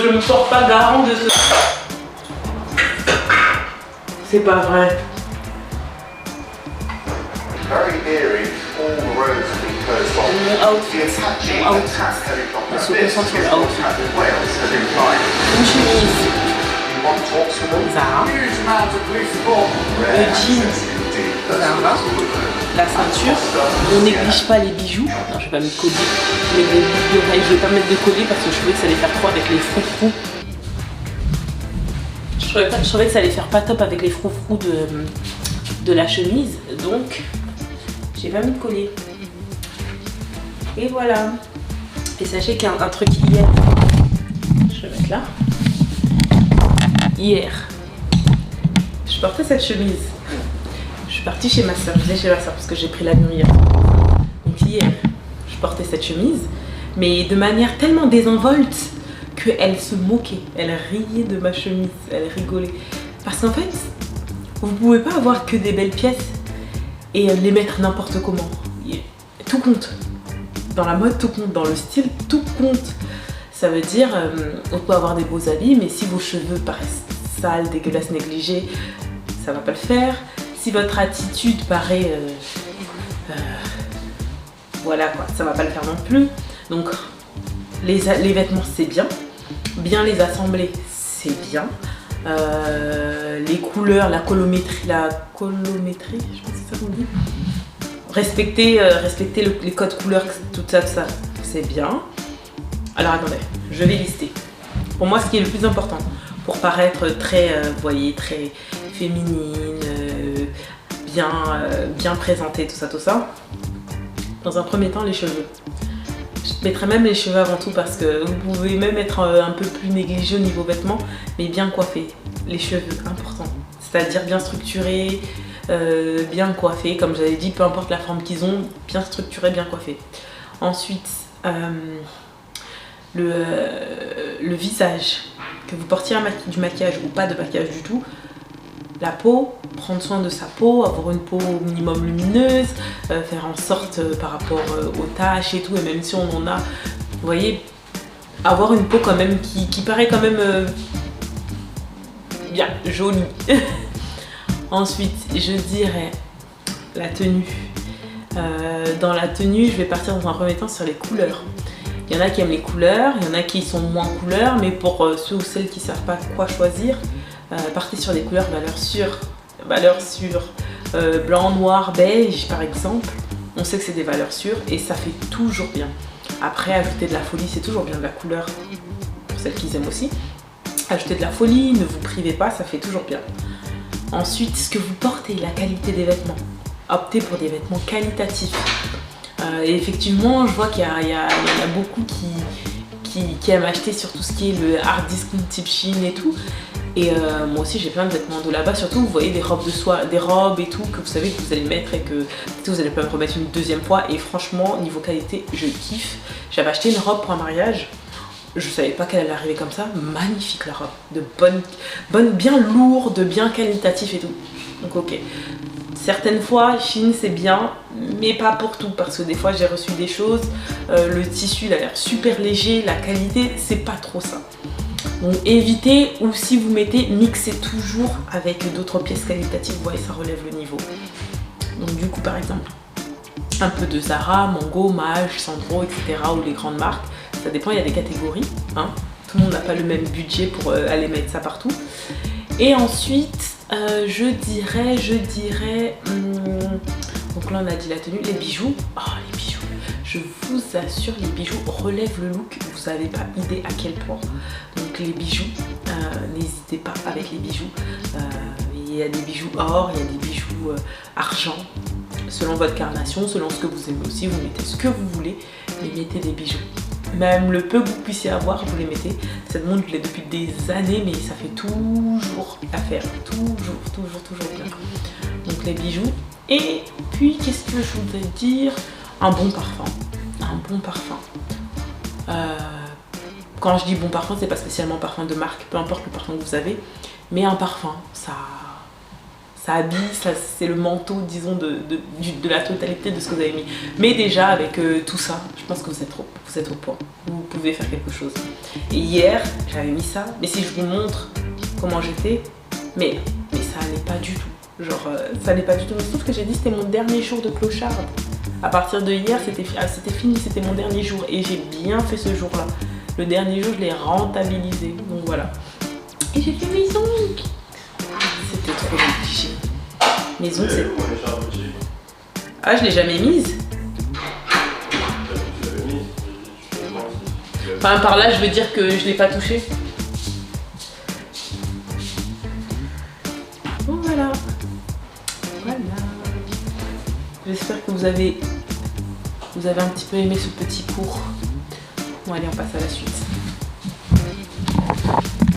je me porte pas garant de ce... C'est pas vrai. Mon outfit. On se concentre sur le outfit. Une chemise Zara. Le jean Zara. La ceinture. On néglige pas les bijoux. Non, je vais pas mettre de collier. Mais les bijoux d'oreilles, je vais pas mettre de collier parce que je trouvais que ça allait faire trop avec les froufrous. Je trouvais que ça allait faire pas top avec les froufrous de la chemise. Donc, j'ai pas mis de collier. Et voilà. Et sachez qu'il y a un truc hier. Je vais mettre là. Hier, je portais cette chemise. Je suis partie chez ma soeur. Je vais chez ma soeur parce que j'ai pris l'avion hier. Donc hier, je portais cette chemise, mais de manière tellement désinvolte qu'elle se moquait. Elle riait de ma chemise. Elle rigolait. Parce qu'en fait, vous pouvez pas avoir que des belles pièces et les mettre n'importe comment. Tout compte. Dans la mode, tout compte. Dans le style, tout compte. Ça veut dire, on peut avoir des beaux habits, mais si vos cheveux paraissent sales, dégueulasses, négligés, ça va pas le faire. Si votre attitude paraît... voilà quoi, ça va pas le faire non plus. Donc, les vêtements, c'est bien. Bien les assembler, c'est bien. Les couleurs, la colométrie, je pense que c'est ça qu'on dit. Respecter les codes couleurs, tout ça, c'est bien. Alors attendez, je vais lister. Pour moi, ce qui est le plus important, pour paraître très, vous voyez, très féminine, bien présentée, tout ça. Dans un premier temps, les cheveux. Je mettrai même les cheveux avant tout parce que vous pouvez même être un peu plus négligé au niveau vêtements, mais bien coiffé. Les cheveux, important. C'est-à-dire bien structurés, bien coiffés, comme j'avais dit, peu importe la forme qu'ils ont, bien structurés, bien coiffés. Ensuite, le visage, que vous portiez du maquillage ou pas de maquillage du tout, la peau, prendre soin de sa peau, avoir une peau au minimum lumineuse, faire en sorte par rapport aux taches et tout, et même si on en a, vous voyez, avoir une peau quand même qui paraît quand même bien jolie. Ensuite, je dirais la tenue. Dans la tenue, je vais partir dans un premier temps sur les couleurs. Il y en a qui aiment les couleurs, il y en a qui sont moins couleurs, mais pour ceux ou celles qui ne savent pas quoi choisir, partez sur des couleurs valeurs sûres, blanc, noir, beige par exemple. On sait que c'est des valeurs sûres et ça fait toujours bien. Après, ajouter de la folie, c'est toujours bien, de la couleur, pour celles qui aiment aussi. Ajouter de la folie, ne vous privez pas, ça fait toujours bien. Ensuite, ce que vous portez, la qualité des vêtements. Optez pour des vêtements qualitatifs. Et effectivement, je vois qu'il y en a beaucoup qui aiment acheter sur tout ce qui est le hard discount type Shein et tout. Et moi aussi j'ai plein de vêtements de là-bas, surtout vous voyez des robes de soie, des robes et tout que vous savez que vous allez mettre et que vous allez pas me remettre une deuxième fois. Et franchement, niveau qualité, je kiffe. J'avais acheté une robe pour un mariage. Je savais pas qu'elle allait arriver comme ça. Magnifique la robe, de bonne, bien lourde, bien qualitatif et tout. Donc ok. Certaines fois, Shein c'est bien, mais pas pour tout, parce que des fois j'ai reçu des choses, le tissu il a l'air super léger, la qualité c'est pas trop ça. Donc évitez, ou si vous mettez, mixez toujours avec d'autres pièces qualitatives, vous voyez ça relève le niveau. Donc du coup par exemple, un peu de Zara, Mango, Mage, Sandro, etc. ou les grandes marques, ça dépend, il y a des catégories, hein. Tout le monde n'a pas le même budget pour aller mettre ça partout. Et ensuite, je dirais, donc là on a dit la tenue, les bijoux. Oh les bijoux, je vous assure, les bijoux relèvent le look, vous n'avez pas idée à quel point. Donc les bijoux, n'hésitez pas avec les bijoux. Il y a des bijoux or, il y a des bijoux argent. Selon votre carnation, selon ce que vous aimez aussi, vous mettez ce que vous voulez, mais mettez des bijoux. Même le peu que vous puissiez avoir, vous les mettez. Cette montre, je l'ai depuis des années, mais ça fait toujours l'affaire. Toujours bien. Donc les bijoux. Et puis, qu'est-ce que je voudrais dire? Un bon parfum. Un bon parfum. Quand je dis bon parfum, c'est pas spécialement parfum de marque, peu importe le parfum que vous avez. Mais un parfum, ça ça habille, c'est le manteau, disons, de la totalité de ce que vous avez mis. Mais déjà, avec tout ça, je pense que vous êtes au point. Vous pouvez faire quelque chose. Et hier, j'avais mis ça, mais si je vous montre comment j'ai fait, mais ça allait pas du tout. Genre, ça allait pas du tout. Sauf que j'ai dit, c'était mon dernier jour de clochard. À partir de hier, c'était fini, c'était mon dernier jour. Et j'ai bien fait ce jour-là. Le dernier jour, je l'ai rentabilisé. Donc voilà. Et j'ai fait mes ongles. C'était trop négligé. Mes ongles, c'est... Ah, je l'ai jamais mise. Enfin, par là, je veux dire que je l'ai pas touché. Bon, voilà. Voilà. J'espère que vous avez un petit peu aimé ce petit cours. Bon, allez, on passe à la suite.